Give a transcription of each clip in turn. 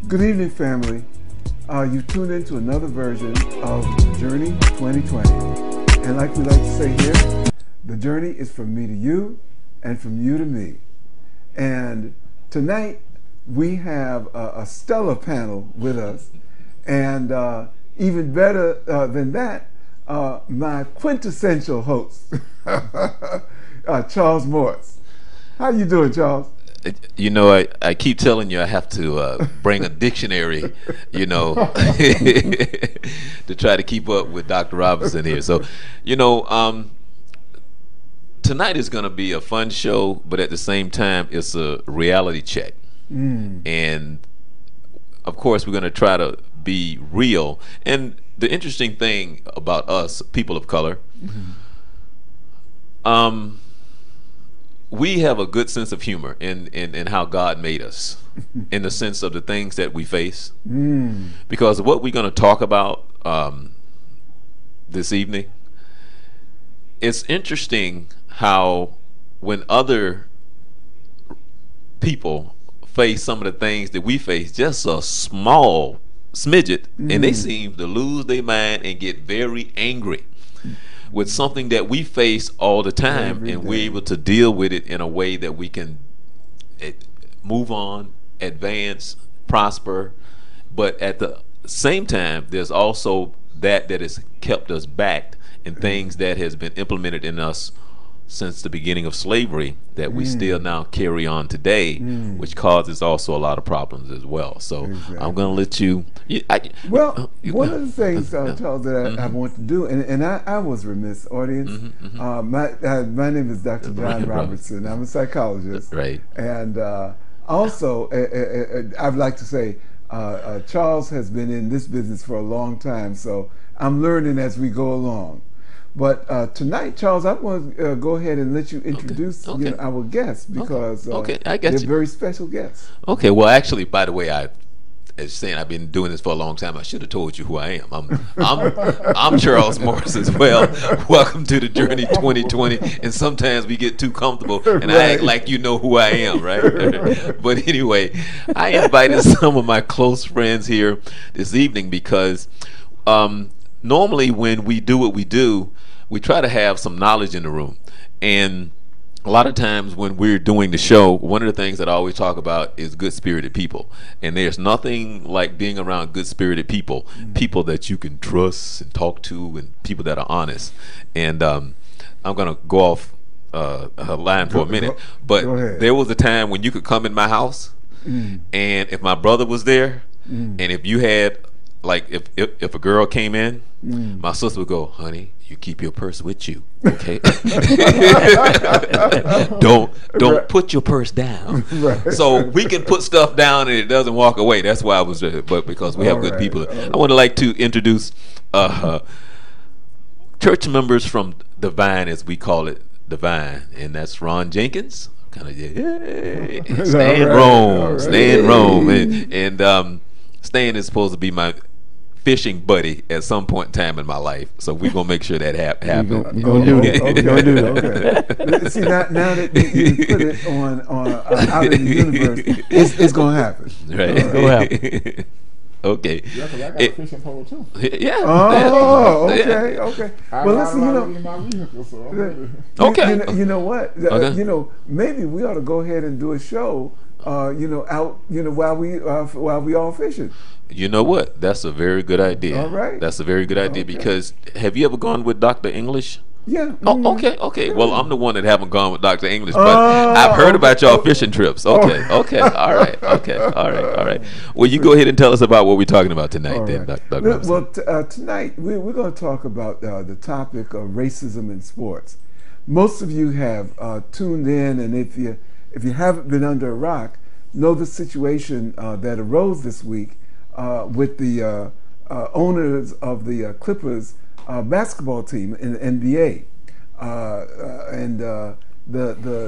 Good evening, family. You tuned into another version of The Journey 2020. And like we like to say here, the journey is from me to you and from you to me. And tonight we have a stellar panel with us. And even better than that, my quintessential host, Charles Morris. How you doing, Charles? You know, I keep telling you I have to bring a dictionary, you know, to try to keep up with Dr. Robinson here. So, you know, tonight is going to be a fun show, but at the same time, it's a reality check. And, of course, we're going to try to be real. And the interesting thing about us, people of color, we have a good sense of humor in how God made us, in the sense of the things that we face. Because what we're going to talk about this evening, it's interesting how when other people face some of the things that we face, just a small smidget, and they seem to lose their mind and get very angry with something that we face all the time, and we're able to deal with it in a way that we can move on, advance, prosper. But at the same time, there's also that has kept us back, and things that has been implemented in us since the beginning of slavery that we still now carry on today, which causes also a lot of problems as well. So I'm going to let you. One of the things, Charles, that I want to do, and I was remiss, audience. My name is Dr. John Robertson. I'm a psychologist, right? And also, I'd like to say, Charles has been in this business for a long time, so I'm learning as we go along. But tonight, Charles, I want to go ahead and let you introduce You know, our guests, because I get they're you. very special guests. Okay, well, actually, by the way, as saying I've been doing this for a long time, I should have told you who I am. I'm Charles Morris as well. Welcome to the Journey 2020. And sometimes we get too comfortable, and I act like you know who I am, right? But anyway, I invited some of my close friends here this evening because normally when we do what we do, we try to have some knowledge in the room. And a lot of times when we're doing the show, one of the things that I always talk about is good-spirited people. And there's nothing like being around good-spirited people, people that you can trust and talk to, and people that are honest. And I'm going to go off her line for a minute, but there was a time when you could come in my house, and if my brother was there, and if you had, like, if a girl came in, my sister would go, "Honey, you keep your purse with you, okay? don't put your purse down." So we can put stuff down and it doesn't walk away. That's why I was, but because we have good people. I would like to introduce church members from the Vine, as we call it, the Vine, and that's Ron Jenkins. Kind of stay in Rome, and Stan is supposed to be my fishing buddy at some point in time in my life, so we're gonna make sure that happens. We're gonna do that. Okay. See, now that you put it on out in the universe, it's gonna happen. Right. It's gonna happen. Okay. Yeah, because I got a fishing pole too. Yeah. Oh, okay, okay. Well, listen, you know, in my vehicle, so I'm ready. Okay. You know what? Okay. You know, maybe we ought to go ahead and do a show. You know, out. You know, while we all fishing. You know what? That's a very good idea. All right. That's a very good idea because have you ever gone with Dr. English? Yeah. Oh, okay. Well, I'm the one that haven't gone with Dr. English, but I've heard about y'all fishing trips. Okay. All right. Well, you go ahead and tell us about what we're talking about tonight, then, Dr. Robinson. Well, tonight we're going to talk about the topic of racism in sports. Most of you have tuned in, and if you haven't been under a rock, know the situation that arose this week with the owners of the Clippers basketball team in the NBA, and the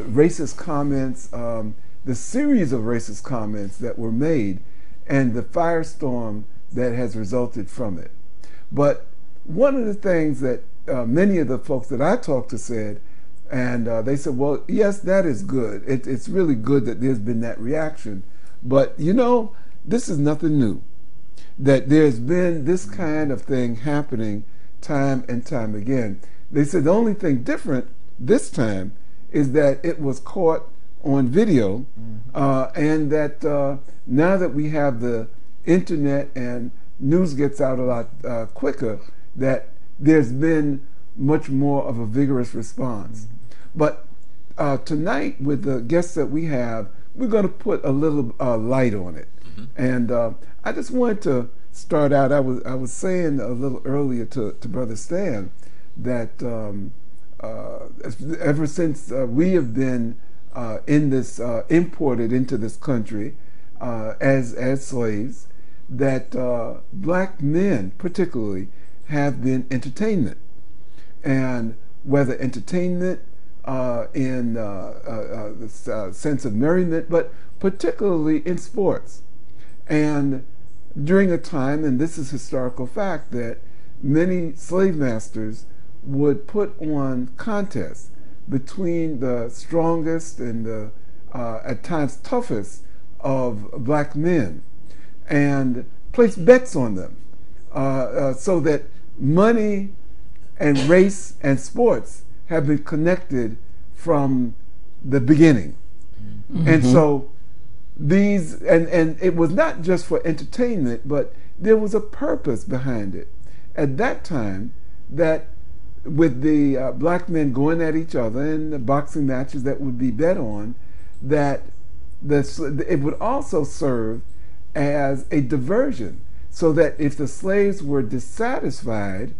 racist comments, the series of racist comments that were made, and the firestorm that has resulted from it. But one of the things that many of the folks that I talked to said, and they said, well, yes, that is good. It's really good that there's been that reaction. But, you know, this is nothing new. That there's been this kind of thing happening time and time again. They said the only thing different this time is that it was caught on video, and that now that we have the internet and news gets out a lot quicker, that there's been much more of a vigorous response. But tonight, with the guests that we have, we're going to put a little light on it. And I just wanted to start out. I was saying a little earlier to Brother Stan that ever since we have been in this imported into this country as slaves, that black men particularly have been entertainment, and whether entertainment in the sense of merriment, but particularly in sports. And during a time, and this is historical fact, that many slave masters would put on contests between the strongest and the at times toughest of black men, and place bets on them, so that money and race and sports have been connected from the beginning. And so these, and it was not just for entertainment, but there was a purpose behind it. At that time, that with the black men going at each other in the boxing matches that would be bet on, that it would also serve as a diversion, so that if the slaves were dissatisfied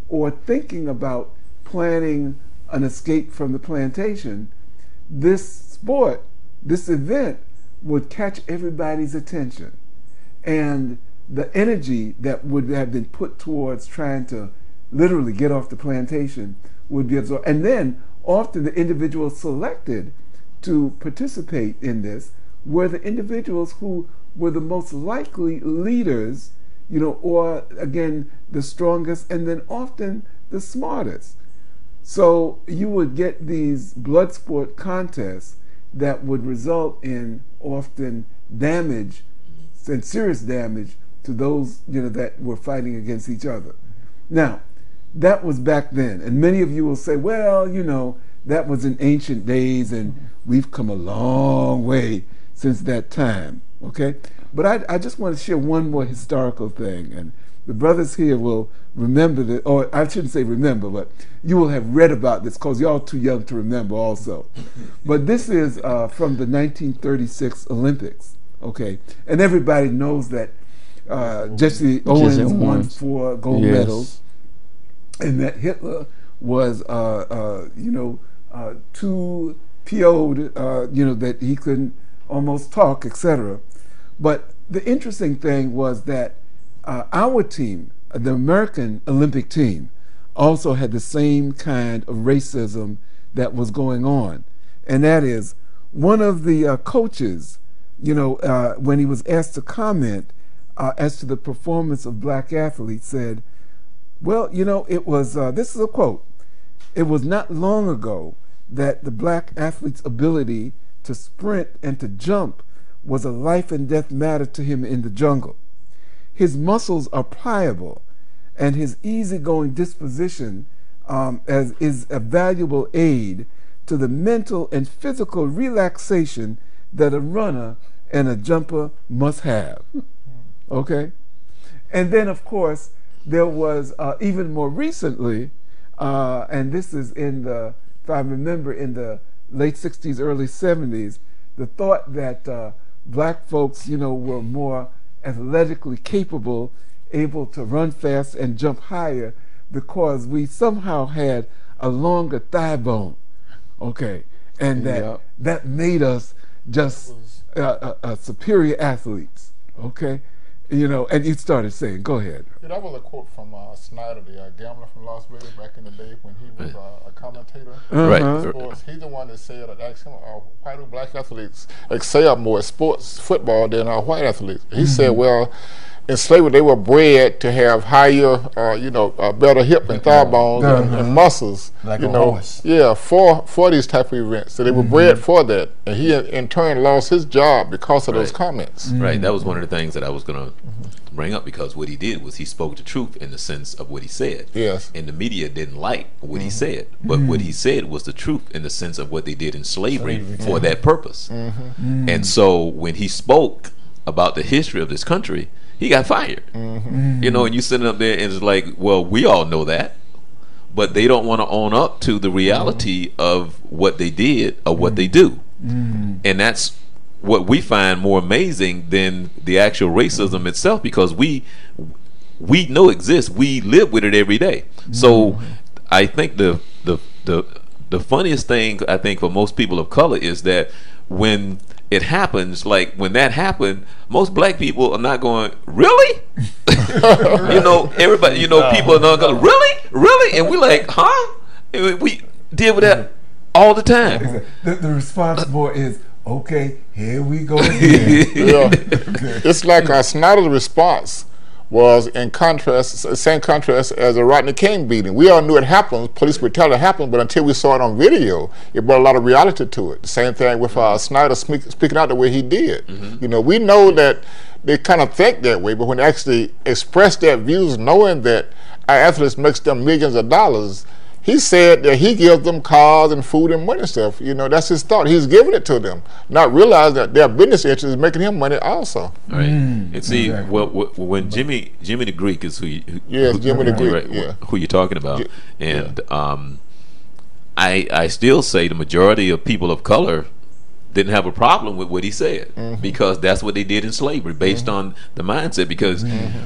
or thinking about planning an escape from the plantation, this sport, this event, would catch everybody's attention. And the energy that would have been put towards trying to literally get off the plantation would be absorbed. And then often the individuals selected to participate in this were the individuals who were the most likely leaders, you know, or again, the strongest, and then often the smartest. So you would get these blood sport contests that would result in often damage and serious damage to those, you know, that were fighting against each other. Now, that was back then, and many of you will say, well, you know, that was in ancient days, and we've come a long way since that time, okay? But I just want to share one more historical thing, and the brothers here will remember that, or I shouldn't say remember, but you will have read about this because y'all too young to remember also. But this is from the 1936 Olympics, okay? And everybody knows that Jesse Owens won 4 gold medals, and that Hitler was, you know, too PO'd, you know, that he couldn't almost talk, etc. But the interesting thing was that our team, the American Olympic team, also had the same kind of racism that was going on. And that is, one of the coaches, you know, when he was asked to comment as to the performance of black athletes, said, well, you know, it was, this is a quote, it was not long ago that the black athlete's ability to sprint and to jump was a life and death matter to him in the jungle. His muscles are pliable, and his easygoing disposition is a valuable aid to the mental and physical relaxation that a runner and a jumper must have. Okay? And then, of course, there was even more recently, and this is in the, if I remember, in the late 60s, early 70s, the thought that black folks, you know, were more athletically capable, able to run fast and jump higher because we somehow had a longer thigh bone, okay, and that made us just superior athletes, okay, you know. And you started saying, go ahead. Yeah, that was a quote from Snyder, the gambler from Las Vegas back in the day when he was a commentator. Right. In sports. He's the one that said that actually why do black athletes excel more at sports football than white athletes? He said, well, in slavery they were bred to have higher, better hip and thigh bones and muscles, like a horse. Yeah, for these type of events. So they were bred for that, and he in turn lost his job because of those comments. Right. That was one of the things that I was going to bring up, because what he did was he spoke the truth in the sense of what he said. Yes. And the media didn't like what he said, but what he said was the truth in the sense of what they did in slavery for that purpose. And so when he spoke about the history of this country, he got fired. You know, and you sitting up there and it's like, well, we all know that, but they don't want to own up to the reality of what they did or what they do. And that's what we find more amazing than the actual racism itself, because we know it exists. We live with it every day. So I think the funniest thing, I think, for most people of color is that when it happens, like when that happened, most black people are not going, really? You know, everybody, you know, people are not going, really? And we like, huh? And we deal with that all the time. The response more is, okay, here we go again. It's like Snyder's response was in contrast, same contrast as a Rodney King beating. We all knew it happened, police brutality happened, but until we saw it on video, it brought a lot of reality to it. The same thing with Snyder speaking out the way he did. You know, we know that they kind of think that way, but when they actually express their views, knowing that our athletes makes them millions of dollars, he said that he gives them cars and food and money and stuff. You know, that's his thought. He's giving it to them, not realizing that their business interest is making him money also. Right. And see, when Jimmy the Greek is who you're talking about, and I still say the majority of people of color didn't have a problem with what he said, because that's what they did in slavery, based on the mindset. Because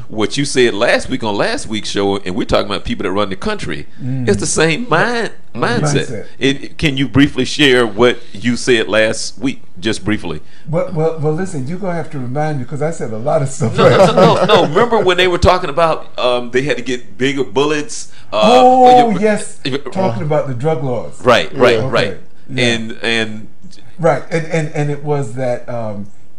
what you said last week on last week's show, and we're talking about people that run the country, it's the same mindset. Can you briefly share what you said last week, just briefly? Well, listen, you're going to have to remind me, because I said a lot of stuff. No. Remember when they were talking about they had to get bigger bullets? Yes. Talking about the drug laws. Right. Yeah. And right, and it was that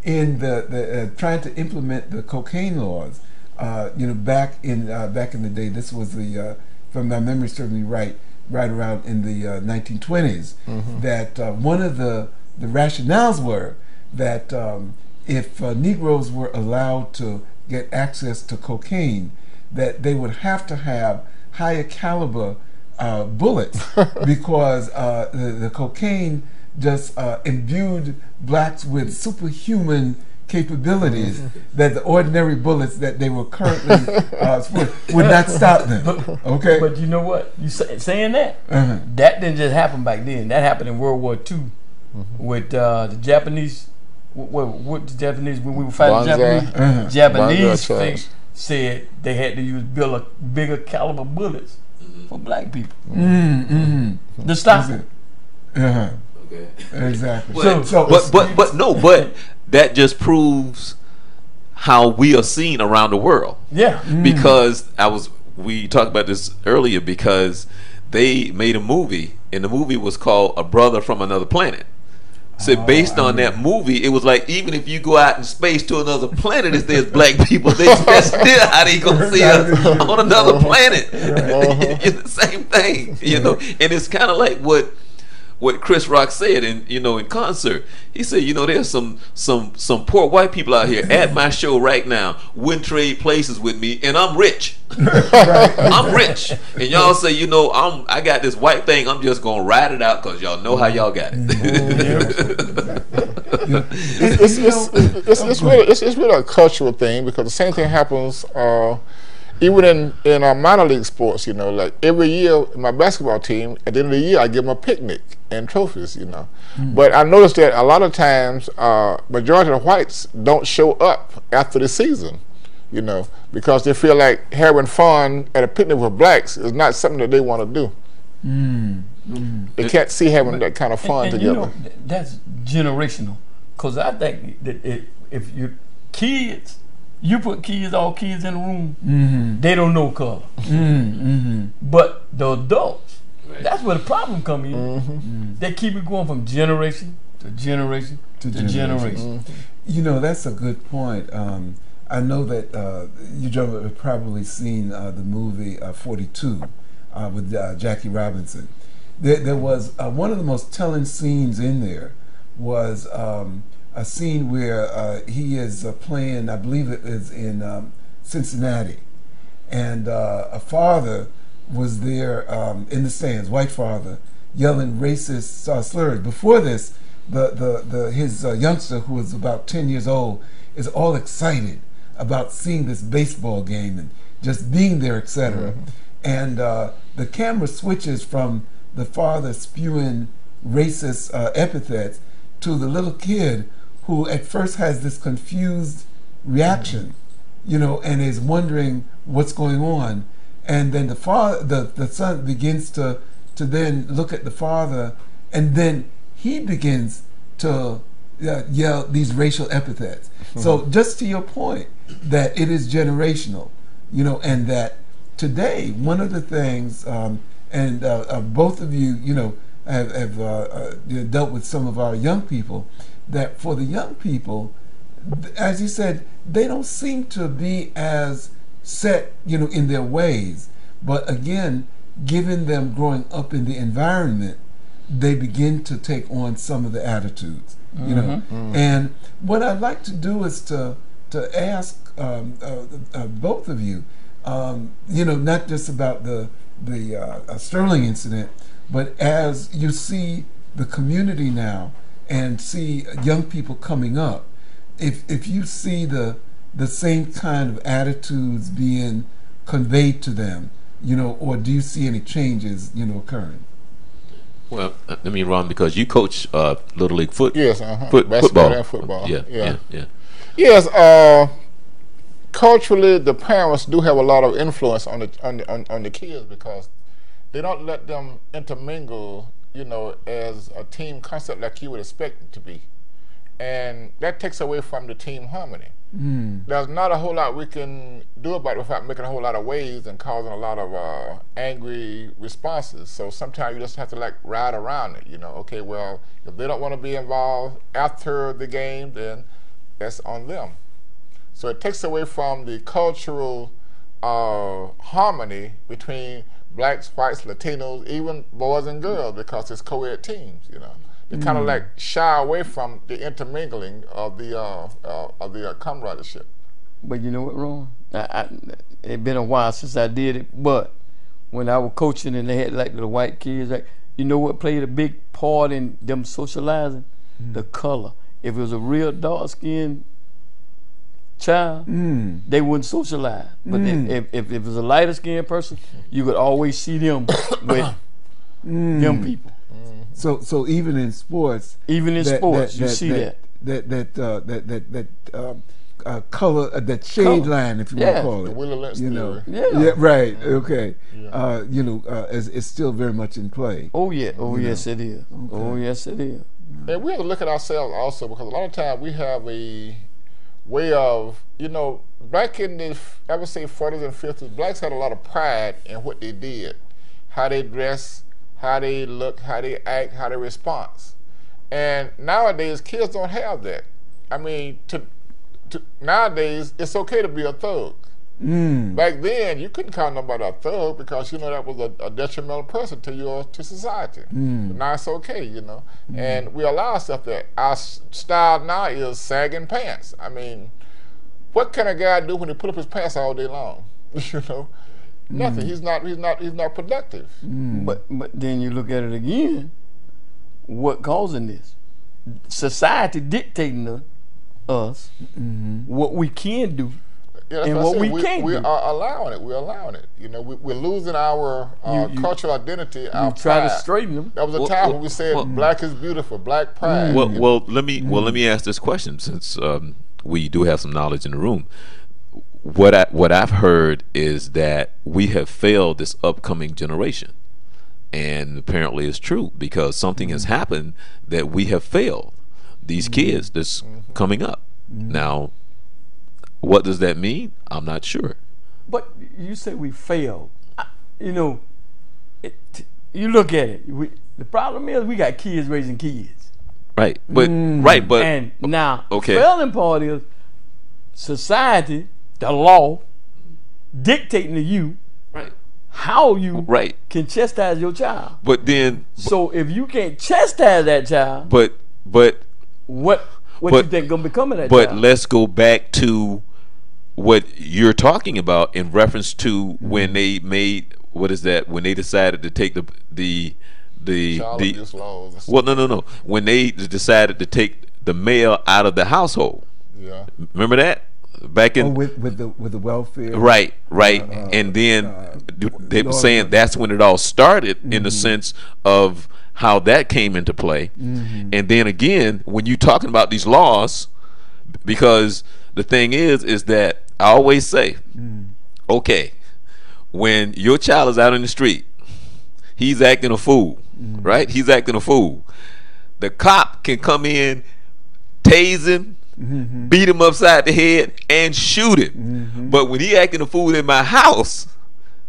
in the trying to implement the cocaine laws, back in the day. This was the from my memory serves me right around in the 1920s. That one of the rationales were that if Negroes were allowed to get access to cocaine, that they would have to have higher caliber bullets because the cocaine just imbued blacks with superhuman capabilities that the ordinary bullets that they were currently would not stop them. Okay, but you know what? You saying that that didn't just happen back then. That happened in World War II with the Japanese. What the Japanese, when we were fighting the Japanese said they had to use bigger caliber bullets for black people to stop them. Okay. Exactly. But that just proves how we are seen around the world. Yeah. Because we talked about this earlier, because they made a movie, and the movie was called A Brother from Another Planet. So based on that movie, it was like, even if you go out in space to another planet, if there's black people, that's still how they gonna see us on another planet. It's the same thing, And it's kind of like what Chris Rock said in concert. He said, there's some poor white people out here at my show right now, wouldn't trade places with me, and I'm rich. I'm rich, and y'all say, I got this white thing, I'm just gonna ride it out because y'all know how y'all got it. It's really a cultural thing, because the same thing happens even in our minor league sports. Like every year, my basketball team, at the end of the year, I give them a picnic and trophies. But I noticed that a lot of times, majority of the whites don't show up after the season. Because they feel like having fun at a picnic with blacks is not something that they want to do. They can't see having that kind of fun together. That's generational. Because I think that if your kids You put all kids in a room, they don't know color. But the adults, that's where the problem comes in. They keep it going from generation to generation to generation. You know, that's a good point. I know that you gentlemen have probably seen the movie 42 with Jackie Robinson. There was one of the most telling scenes in there was a scene where he is playing, I believe it is in Cincinnati, and a father was there in the stands, white father, yelling racist slurs. Before this, his youngster, who was about 10 years old, is all excited about seeing this baseball game and just being there, etc. And the camera switches from the father spewing racist epithets to the little kid who at first has this confused reaction, you know, and is wondering what's going on. And then the son begins to then look at the father, and then he begins to yell these racial epithets. So just to your point, that it is generational, you know, and that today one of the things, and both of you, you know, have dealt with some of our young people, that for the young people, as you said, they don't seem to be as set, you know, in their ways. But again, given them growing up in the environment, they begin to take on some of the attitudes, you know. And what I'd like to do is to ask both of you, you know, not just about the Sterling incident, but as you see the community now and see young people coming up, if you see the same kind of attitudes being conveyed to them, you know, or do you see any changes, you know, occurring? Well, I mean, Ron, because you coach Little League football. Yes, football and football. Yeah. Yes, culturally, the parents do have a lot of influence on the kids because they don't let them intermingle, you know, as a team concept like you would expect it to be, and that takes away from the team harmony. There's not a whole lot we can do about it without making a whole lot of waves and causing a lot of angry responses. So sometimes you just have to like ride around it, you know. Okay, well, if they don't want to be involved after the game, then that's on them. So it takes away from the cultural harmony between blacks, whites, Latinos, even boys and girls, because it's co-ed teams, you know. They kind of like shy away from the intermingling of the camaraderie. But you know what, Ron? It's been a while since I did it, but when I was coaching and they had like the white kids, like, you know what played a big part in them socializing? The color. If it was a real dark-skinned child, they wouldn't socialize. But if it was a lighter-skinned person, you could always see them with them people. So even in sports, you see that color, that shade line, if you want to call it, the Willie Lynch you theory. know, right, okay, you know, it's still very much in play. Oh yeah, yes it is. Okay. Oh yes it is. And we have to look at ourselves also, because a lot of times we have a way of, you know, back in the, I would say 40s and 50s, blacks had a lot of pride in what they did, how they dress, how they look, how they act, how they respond. And nowadays, kids don't have that. I mean, nowadays, it's okay to be a thug. Back then, you couldn't call nobody a thug because, you know, that was a detrimental person to society. But now it's okay, you know. And we allow ourselves that. Our style now is sagging pants. I mean, what can a guy do when he put up his pants all day long? You know? Nothing. He's not productive. But then you look at it again. What causing this? Society dictating us what we can do and what we can't do. We are allowing it. We're allowing it. You know, we're losing our cultural identity. Our try pride. to straighten them. That was a time when we said black is beautiful, black pride. Well, let me ask this question, since we do have some knowledge in the room. What I've heard is that we have failed this upcoming generation, and apparently it's true, because something has happened that we have failed these kids that's coming up. Now, What does that mean? I'm not sure. But you say we failed. You know, you look at it. The problem is we got kids raising kids. Right, but and now okay. The failing part is society, the law, dictating to you Right. how you Right. can chastise your child. But then, So if you can't chastise that child, but what you think gonna become of that But child? let's go back to what you're talking about in reference to when they made, what is that? When they decided to take the Child abuse laws. well, no. When they decided to take the male out of the household. Yeah. Remember that? Back in with the welfare. right, and then they were saying that's when it all started in the sense of how that came into play. And then again, when you're talking about these laws, because the thing is that I always say, okay, when your child is out in the street, he's acting a fool, right? He's acting a fool. The cop can come in, tase him, beat him upside the head, and shoot him. But when he acting a fool in my house,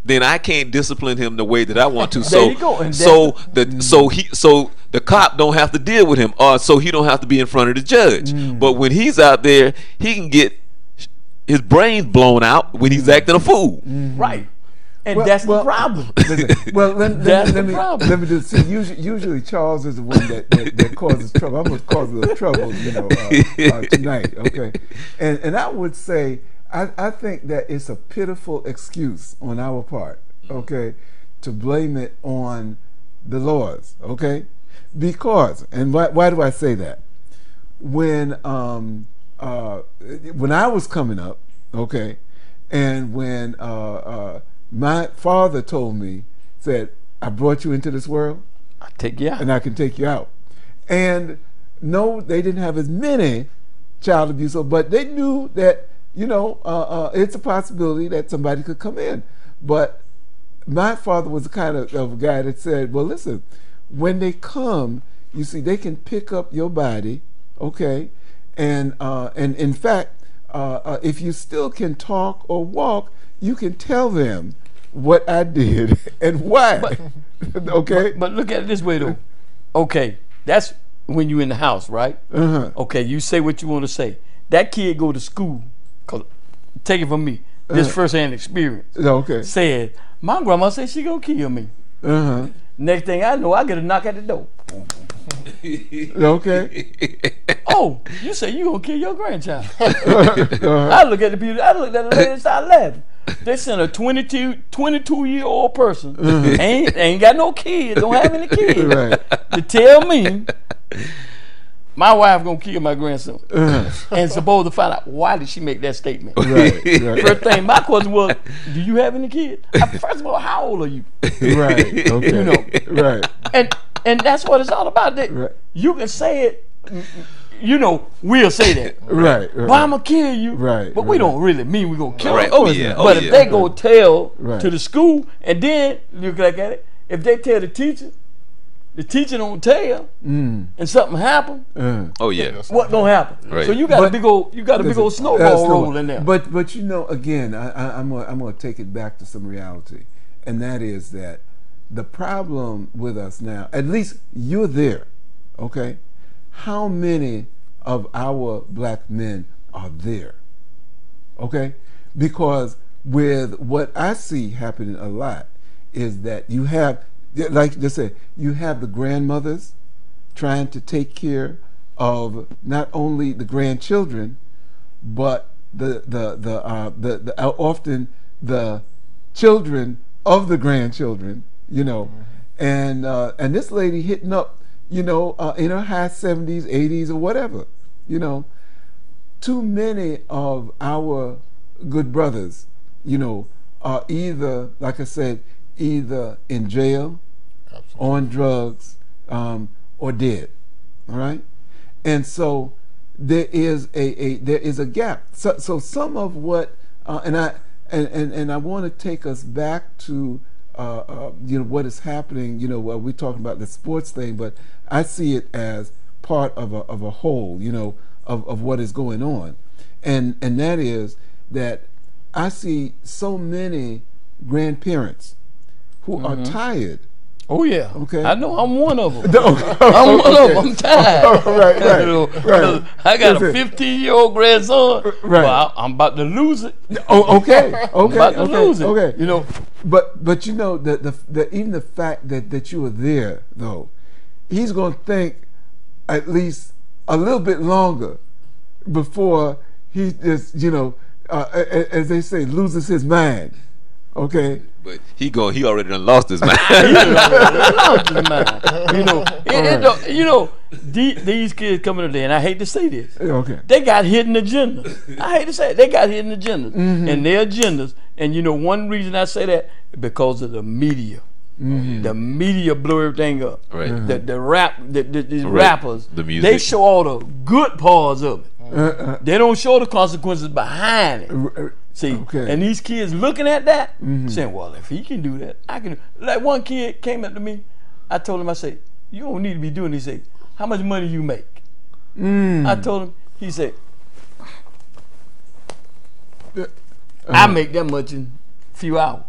then I can't discipline him the way that I want to. There you go. And so the cop don't have to deal with him, or so he don't have to be in front of the judge. But when he's out there, he can get his brains blown out when he's acting a fool. Right. And that's the problem. Well, let me problem. let me do. See, usually Charles is the one that causes trouble. I'm going to cause a little trouble, tonight. Okay, and I would say I think that it's a pitiful excuse on our part. Okay, to blame it on the laws. Okay, because and why do I say that? When I was coming up, okay, and when my father told me, said, I brought you into this world, I take you out. and I can take you out. And no, they didn't have as many child abuse, but they knew that, it's a possibility that somebody could come in. But my father was the kind of guy that said, well, listen, when they come, you see, they can pick up your body, okay? And in fact, if you still can talk or walk, you can tell them what I did and why. Okay? But look at it this way, though. Okay, that's when you're in the house, right? Okay, you say what you want to say. That kid go to school, cause take it from me, this first-hand experience. Okay. Said, my grandma said she gonna kill me. Next thing I know, I get a knock at the door. Okay. Oh, you say you gonna kill your grandchild. I look at the beauty. I looked at the lady and started laughing. They sent a 22-year-old person, ain't got no kids, don't have any kids, to tell me my wife gonna kill my grandson, and supposed to find out why did she make that statement. Right. First thing, my question was, do you have any kids? First of all, how old are you? Right. Okay. Right. And that's what it's all about. That you can say it. We'll say that. Right. But I'm gonna kill you. Right. But we don't really mean we're gonna kill Right. you. Oh yeah. But if they go tell Right. to the school, and then look at it, if they tell the teacher don't tell, and something happen, Oh yeah. what gonna happen? Right. So you got a big old snowball rolling there. But again, I'm gonna take it back to some reality, and that is that the problem with us now, at least you're there, okay? How many of our black men are there? Okay? Because with what I see happening a lot is that you have, like they say, you have the grandmothers trying to take care of not only the grandchildren, but the often the children of the grandchildren, and this lady hitting up, in her high 70s, 80s, or whatever, Too many of our good brothers, are either, like I said, either in jail, on drugs, or dead. All right, and so there is a gap. So some of what, and I want to take us back to what is happening. We're talking about the sports thing, but I see it as part of a whole. Of what is going on, and that is that I see so many grandparents who are tired. Oh yeah. Okay. I know I'm one of them. I'm one of them. I'm tired. Right. I got a 15-year-old grandson. Right. Well, I'm about to lose it. Okay. I'm about to lose it. Okay. You know. But you know the even the fact that you were there though, he's gonna think at least a little bit longer before he just as they say, loses his mind. Okay. But he already done lost his mind. Lost his mind. You know, these kids coming today, and I hate to say this. Okay. They got hidden agendas. I hate to say it. They got hidden agendas. And their agendas, and you know, one reason I say that, because of the media. The media blew everything up. Right. The rappers, the music. they show all the good parts of it. They don't show the consequences behind it. See, and these kids looking at that, saying, well, if he can do that, I can. Like one kid came up to me, I told him, I said, you don't need to be doing this. He said, how much money you make? I told him, he said, I make that much in a few hours.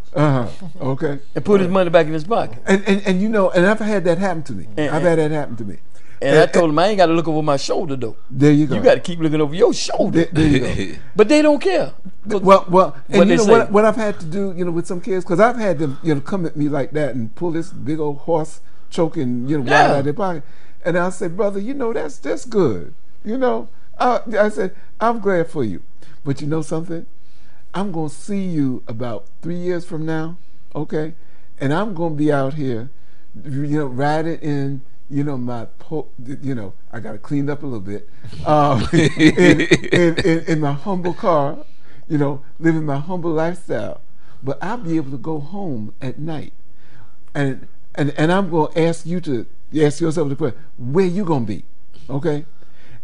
Okay. And put his money back in his pocket. And you know, and I've had that happen to me. I've had that happen to me. And I told him I ain't got to look over my shoulder though. There you go. You got to keep looking over your shoulder. There you go. But they don't care. Well, and you know say? what I've had to do, you know, with some kids, because I've had them, you know, come at me like that and pull this big old horse choking, you know, right out of their pocket, and I'll say, brother, you know, that's good, you know. I said, I'm glad for you, but you know something, I'm gonna see you about 3 years from now, okay, and I'm gonna be out here, you know, riding in. You know, I got it cleaned up a little bit. In my humble car, you know, living my humble lifestyle. But I'll be able to go home at night, and I'm going to ask you to ask yourself the question: where you going to be? Okay,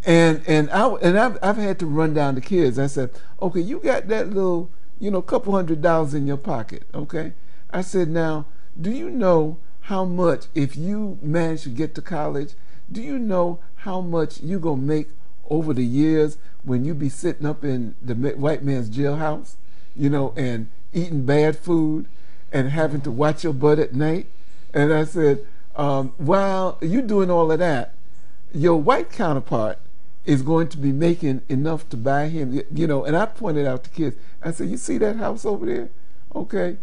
and I've had to run down the kids. I said, okay, you got that little, you know, couple $100 in your pocket. Okay, I said, now, do you know how much, if you manage to get to college, do you know how much you gonna make over the years when you be sitting up in the white man's jailhouse, you know, and eating bad food and having to watch your butt at night? And I said, while you doing all of that, your white counterpart is going to be making enough to buy him, you know. And I pointed out to kids, I said, you see that house over there? Okay,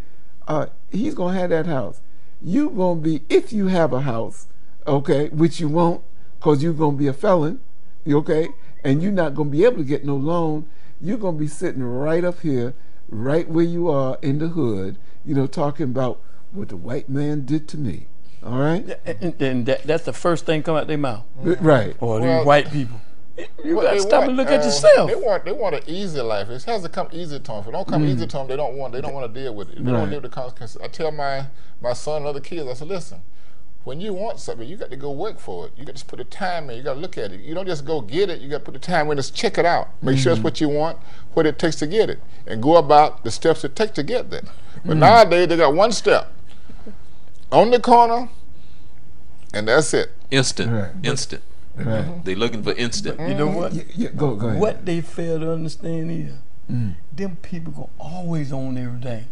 he's gonna have that house. You gonna be, if you have a house, okay, which you won't, cause you're gonna be a felon, okay, and you're not gonna be able to get no loan. You're gonna be sitting right up here, right where you are in the hood, you know, talking about what the white man did to me. All right, and that's the first thing come out their mouth, right? Or these white people. You got to stop and look at yourself. They want an easy life. It has to come easy to them. If it don't come easy to them, they don't want to deal with it. They don't deal with the consequences. I tell my son and other kids, I said, listen, when you want something, you got to go work for it. You got to put the time in. You got to look at it. You don't just go get it. You got to put the time in. Just check it out. Make sure it's what you want, what it takes to get it, and go about the steps it takes to get there. But nowadays, they got one step on the corner, and that's it. Instant. Right. They looking for instant. You know what? Go ahead. What they fail to understand is, them people gonna always own everything.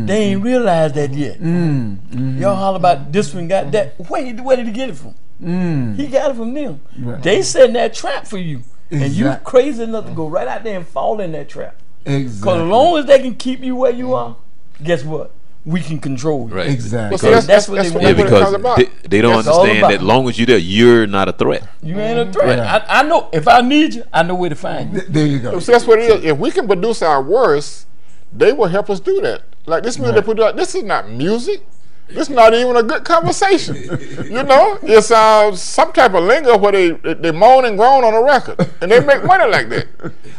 They ain't realized that yet. Y'all holler about this one got that. Where did he get it from? He got it from them. Right. They setting that trap for you, and you Exactly. crazy enough to go right out there and fall in that trap. Exactly. Because as long as they can keep you where you are, guess what? We can control you. Right. Exactly. Because that's what they want. Yeah, what because it's about. they don't That's all understand about. that long as you're there, you're not a threat. You ain't a threat. Right. I know if I need you, I know where to find you. There you go. So that's what it is. If we can produce our worst, they will help us do that. Like this music they put out, this is not music. This is not even a good conversation. You know, it's some type of lingo where they moan and groan on a record, and they make money like that.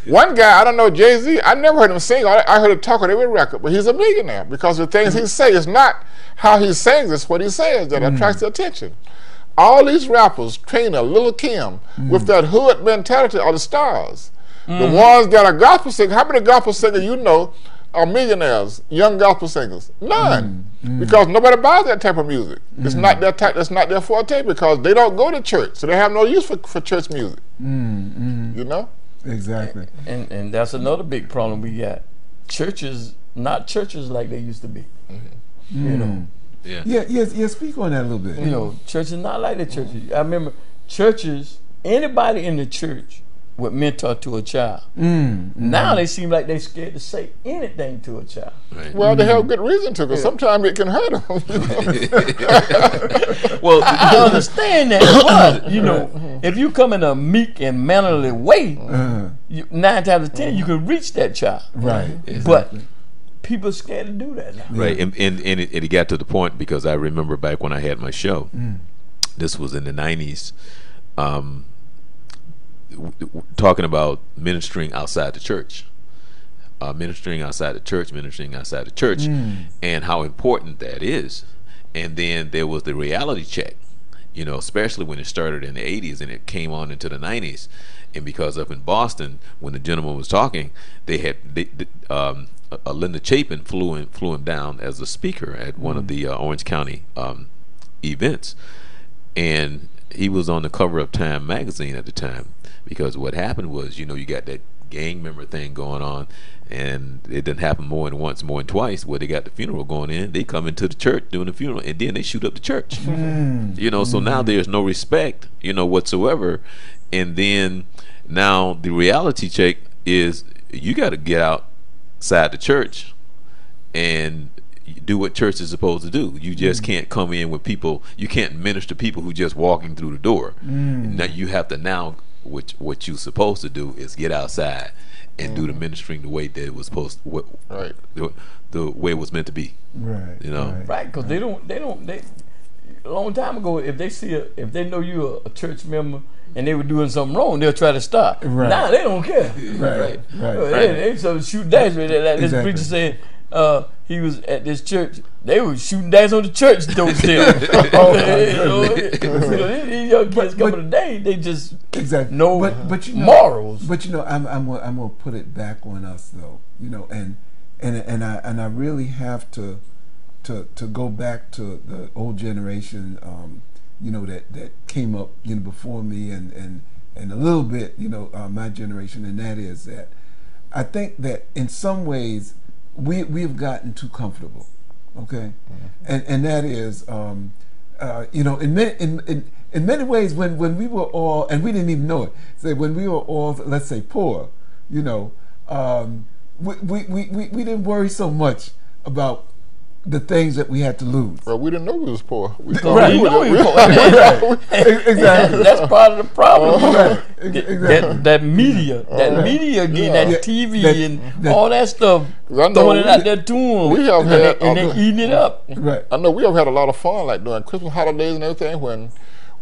One guy, I don't know, Jay-Z, I never heard him sing. I heard him talk on every record, but he's a millionaire because the things he says is not how he sings, it's what he says that attracts the attention. All these rappers, Trina, Lil' Kim, with that hood mentality are the stars. The ones that are gospel singers, how many gospel singers you know are millionaires, young gospel singers? None. Because nobody buys that type of music. It's not their type, that's not their forte because they don't go to church. So they have no use for church music. You know? Exactly. And that's another big problem we got. Churches, not churches like they used to be. You know. Yeah. Yeah. Speak on that a little bit. You know, churches not like the churches. I remember churches. Anybody in the church would mentor to a child. Now they seem like they're scared to say anything to a child. Right. Well, they have good reason to, because sometimes it can hurt them. Well, I understand that, but you know, if you come in a meek and mannerly way, 9 times out of 10 you can reach that child. Right. But people are scared to do that now. Right, and it got to the point, because I remember back when I had my show, this was in the 90s, talking about ministering outside the church, ministering outside the church, and how important that is. And then there was the reality check, you know, especially when it started in the 80s and it came on into the 90s. And because up in Boston, when the gentleman was talking, they had Linda Chapin flew him down as a speaker at one of the Orange County events, and he was on the cover of Time magazine at the time, because what happened was, you know, you got that gang member thing going on, and it didn't happen more than once, more than twice, where they got the funeral going in, they come into the church doing the funeral, and then they shoot up the church. You know, so now there's no respect, you know, whatsoever. And then now the reality check is you got to get outside the church and do what church is supposed to do. You just can't come in with people, you can't minister to people who just walking through the door. Now you have to what you're supposed to do is get outside and do the ministering the way that it was supposed to, the way it was meant to be. Right. You know. Right, because they a long time ago, if they know you're a church member and they were doing something wrong, they'll try to stop. Right. Now they don't care. Right. They so shoot dice with that. This preacher said he was at this church. They were shooting dice on the church doorstep. These young kids coming today, they just know but you know, morals. But you know, I'm gonna put it back on us though. You know, and I really have to go back to the old generation. You know, that came up, you know, before me, and a little bit, you know, my generation, and that is that I think that in some ways we've gotten too comfortable, okay, and that is, you know, in many ways when we were all, and we didn't even know it, say when we were all, let's say, poor, you know, we didn't worry so much about the things that we had to lose. Well, we didn't know we was poor. We thought right, we were poor. Exactly. That's part of the problem. Right. Exactly. That media again, that TV and all that stuff, throwing it out there to them, we have had, and they eating it up. Right. I know we have had a lot of fun, like during Christmas holidays and everything, when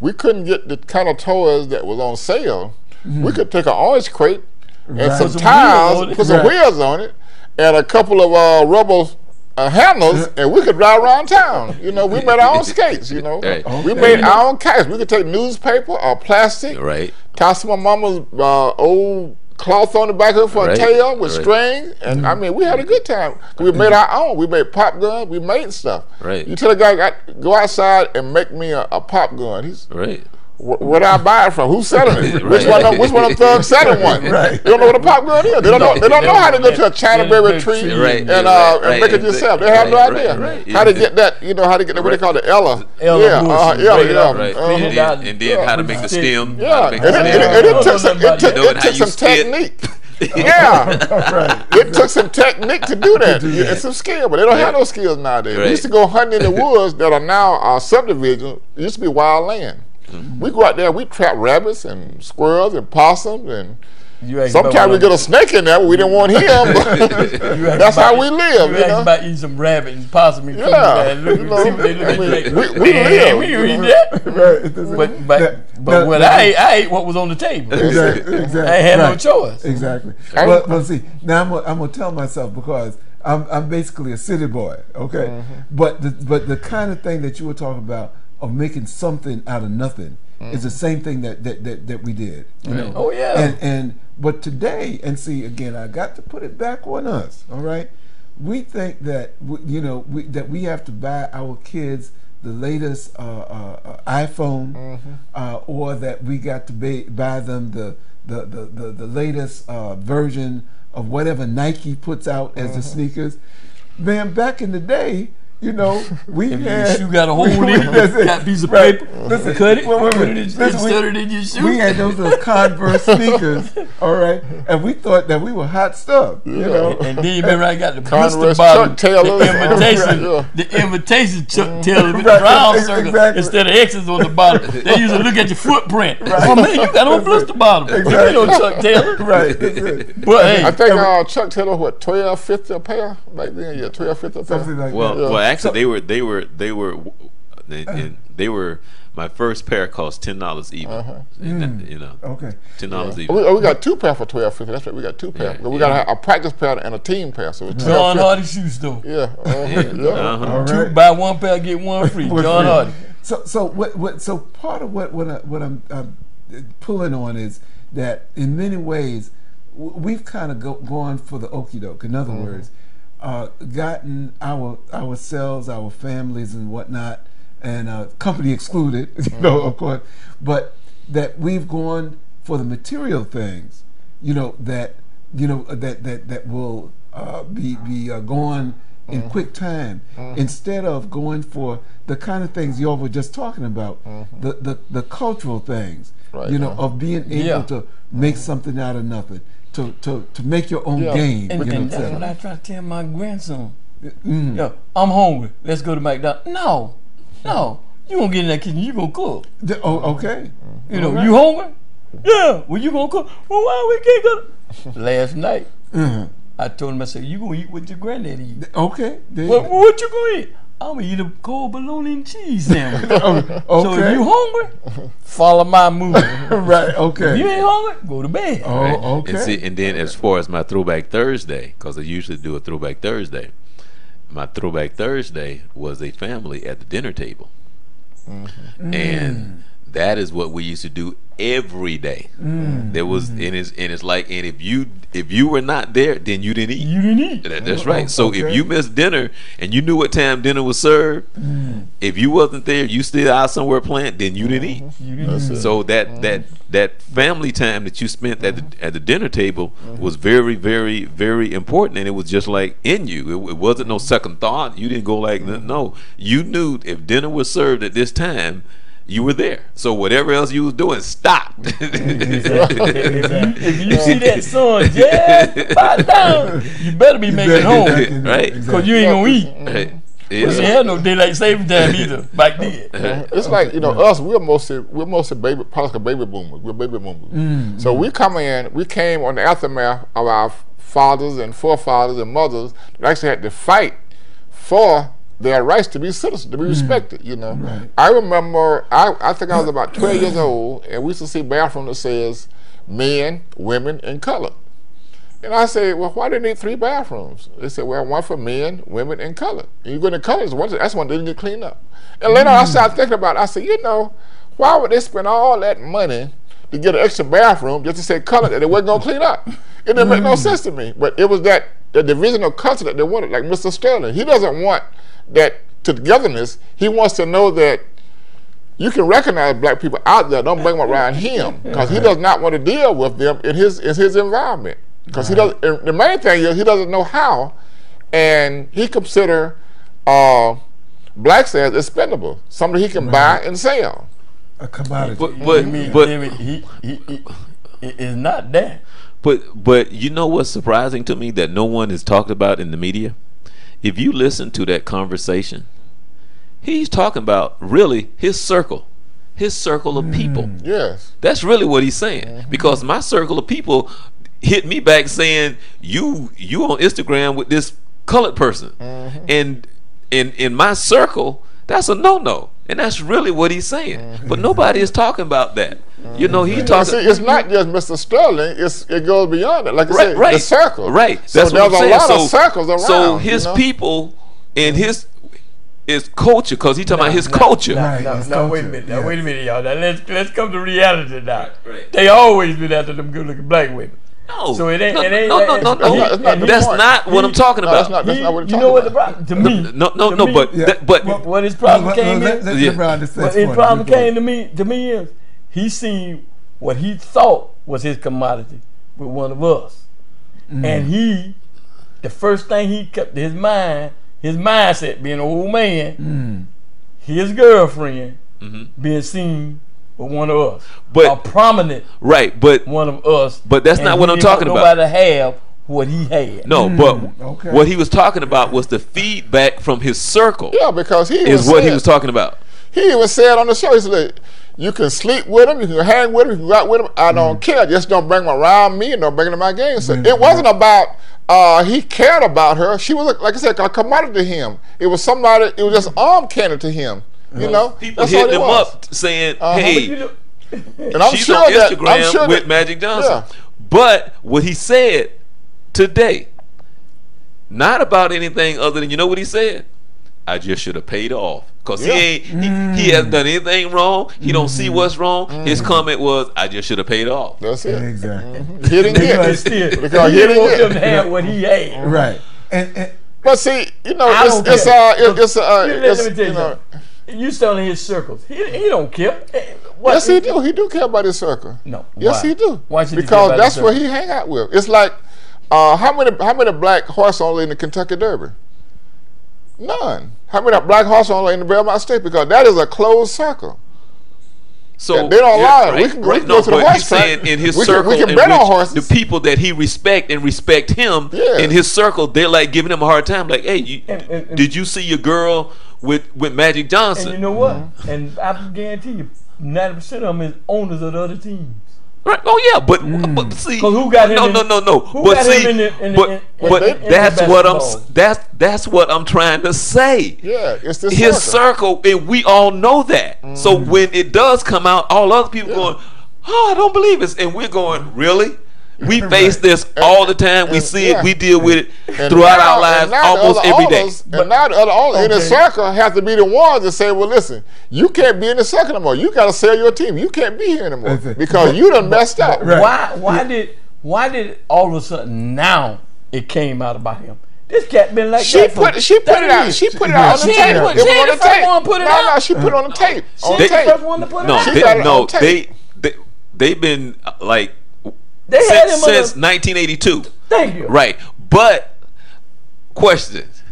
we couldn't get the kind of toys that was on sale. We could take an orange crate and some tires, put some wheels on it, and a couple of rubber handlers, and we could drive around town. You know, we made our own skates. You know, we made our own kites. We could take newspaper or plastic, tie some of mama's old cloth on the back of it for a tail with strings, and I mean, we had a good time. We made our own. We made pop guns. We made stuff. You tell a guy, go outside and make me a pop gun. He's where do I buy it from? Who's selling it? Which one of them thugs selling one? They don't know what a pop gun is. They don't know how to go to a Chinaberry tree and make it yourself. They have no idea how to get that. You know how to get what they call the Ella. And then how to make the stem. And it took some technique. It took some technique to do that. It's some skill, but they don't have no skills nowadays. We used to go hunting in the woods that are now our subdivisions. It used to be wild land. We go out there, we trap rabbits and squirrels and possums, and sometimes we get a snake in there, but we didn't want him. That's how we live. You asked about eating some rabbit and possum and we live. We eat that. But I ate what was on the table. Exactly. I had no choice. Exactly. Well, see, now I'm gonna tell myself, because I'm basically a city boy, okay. But the kind of thing that you were talking about, of making something out of nothing, is the same thing that we did. You know? Oh yeah. But today, and see again, I got to put it back on us. All right, we think that that we have to buy our kids latest iPhone, or that we got to buy them the latest version of whatever Nike puts out as the sneakers. Man, back in the day, you know, we had you got a hole in it, got a piece of paper, listen, cut it, insert it in your shoe. We had those little Converse sneakers, all right, and we thought that we were hot stuff, you know. And then you remember I got the Converse bottom, Chuck Taylor, the invitation Chuck Taylor with the round circle instead of X's on the bottom. They usually look at your footprint. Oh man, you got on blister bottom. Exactly. You know Chuck Taylor, right? But hey, I think Chuck Taylor, what, $12.50 a pair back then? Yeah, $12.50 a pair. Something like that. Well, actually, they were my first pair cost $10 even. You know, okay, $10 even. We got 2 pairs for $12.50. That's right. We got 2 pairs. We got a practice pair and a team pair. So it's John Hardy shoes though. Yeah. all Two, right. buy 1 pair, get 1 free. John Hardy. So part of what I'm pulling on is that in many ways we've kind of gone for the okie doke. In other words, gotten ourselves, our families, and whatnot, and company excluded, you know, of course, but that we've gone for the material things, that will be gone in quick time, instead of going for the kind of things y'all were just talking about, the cultural things, right, of being able to make something out of nothing, to make your own game. And that's what I try to tell my grandson. Yo, I'm hungry. Let's go to McDonald's. No, you gonna get in that kitchen. You gonna cook. Okay. You you hungry? Yeah. Well, you gonna cook? Well, why we can't go? Last night, I told him, I said, you gonna eat what your granddaddy eat. Okay. What you gonna eat? I'm gonna eat a cold bologna and cheese sandwich. Okay. So if you hungry, follow my movement. Right. Okay. If you ain't hungry, go to bed. Oh, okay. And then as far as my Throwback Thursday, because I usually do a Throwback Thursday, my Throwback Thursday was a family at the dinner table, and that is what we used to do every day. There was, and it's like, and if you were not there, then you didn't eat. You didn't eat. That's right. So if you missed dinner and you knew what time dinner was served, if you wasn't there, you still out somewhere playing, then you didn't eat. You didn't eat. So that family time that you spent at the dinner table was very, very, very important, and it was just like in you. It wasn't no second thought. You didn't go like, no. You knew if dinner was served at this time, you were there. So whatever else you was doing, stop. If you see that sun just bite down, you better be making home, right? Because you ain't gonna eat. Right. We didn't have no daylight saving time either back then. It's like, us, we're mostly baby boomers. We're baby boomers. So we came on the aftermath of our fathers and forefathers and mothers that actually had to fight for their rights to be citizens, to be respected, Right. I remember, I think I was about 12 years old, and we used to see a bathroom that says men, women, and color. And I said, well, why do they need 3 bathrooms? They said, well, 1 for men, women, and color. And you go to colors, that's one that didn't get cleaned up. And later I started thinking about it. I said, why would they spend all that money to get an extra bathroom just to say color that they wasn't going to clean up? It didn't make no sense to me. But it was the division of culture that they wanted, like Mr. Sterling. He doesn't want that togetherness. He wants to know that you can recognize black people out there. Don't bring them around him, because he does not want to deal with them in his environment. Because he does. The main thing is he doesn't know how, and he consider blacks as expendable, something he can buy and sell. A commodity. But he is not that. But you know what's surprising to me that no one has talked about in the media? If you listen to that conversation, he's talking about really his circle of people. Yes. That's really what he's saying. Because my circle of people hit me back saying, you on Instagram with this colored person. And in my circle, that's a no-no. And that's really what he's saying. But nobody is talking about that. He's talking. See, it's not just Mr. Sterling. it goes beyond it. Like I said, the circle. Right. So that's there's what I'm a lot of circles around. So his people and his culture, because he's talking about his culture. Now wait a minute. Wait a minute, y'all. Now let's come to reality now. Right. They always been after them good-looking black women. No. So it ain't. No. That's not what I'm talking about. That's not what you know what the problem to me. But what his problem came in. What his problem came to me is he seen what he thought was his commodity with one of us, and the first thing he kept his mindset being an old man, his girlfriend being seen with one of us, but a prominent one of us. But that's not what I'm talking about. Nobody have what he had. No, but what he was talking about was the feedback from his circle. Yeah, because he was talking about. He even said on the show, he said, you can sleep with him, you can hang with him, you can go out with him. I don't care. Just don't bring him around me and don't bring him to my game. So it wasn't about he cared about her. She was, like I said, a commodity to him. It was somebody. It was just arm candy to him. You know, people hitting him up saying, "Hey." And I'm she's sure on that, Instagram with Magic Johnson. Yeah. But what he said today, not about anything other than, you know what he said? I just should have paid off. Because he hasn't done anything wrong. He don't see what's wrong. His comment was, I just should have paid off. That's it. Exactly. He didn't get because he didn't have what he had. Right. And but see, you know, you selling his circles. He don't care. Yes, he do. He do care about his circle. No. Yes, he do. Why should because that's where he hang out with. It's like how many black horse owners in the Kentucky Derby? None. How many black horse owners in the Belmont State? Because that is a closed circle. So they don't lie. Right, we can go to the horse track. In his circle, we can bet on horses. The people that he respect him in his circle, they're like giving him a hard time. Like, hey, did you see your girl with Magic Johnson? And you know what? And I guarantee you, 90% of them is owners of the other teams. Right. Oh yeah, but see, who got him? No. But see, that's what I'm trying to say. Yeah, it's this his circle, and we all know that. So when it does come out, all other people going, "Oh, I don't believe it," and we're going, "Really?" We face this all the time. We see it. We deal with it throughout our lives almost every day. And now the other owners in the circle have to be the ones that say, well, listen, you can't be in the circle anymore. You got to sell your team. You can't be here anymore because you done messed up. Right. Why did all of a sudden now it came out about him? This cat been like she put it out. She put it out on the tape. It was on the tape. No, she put it on the tape. She the first one to put it out. They've been like. Since 1982. Thank you. Right. But questions.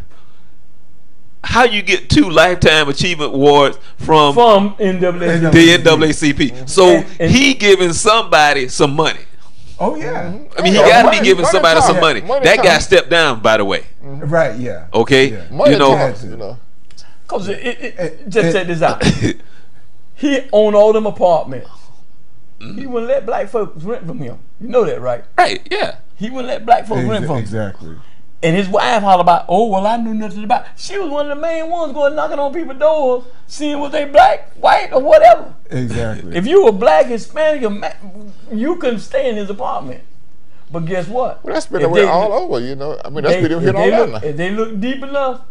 How you get 2 Lifetime Achievement Awards from NAACP. The NAACP. So he giving somebody some money. Oh yeah. I mean, he got to be giving somebody some money. That guy stepped down, by the way. Right, yeah. Okay? Yeah. You know. Because just check this out. He owned all them apartments. He wouldn't let black folks rent from him. You know that, right? Right, yeah. He wouldn't let black folks rent from him. Exactly. And his wife hollered about, oh, well, I knew nothing about it. She was one of the main ones going knocking on people's doors, seeing was they black, white, or whatever. Exactly. If you were black, Hispanic, you couldn't stay in his apartment. But guess what? Well, that's been the way all over, you know. I mean, that's been hit all over. If they look deep enough,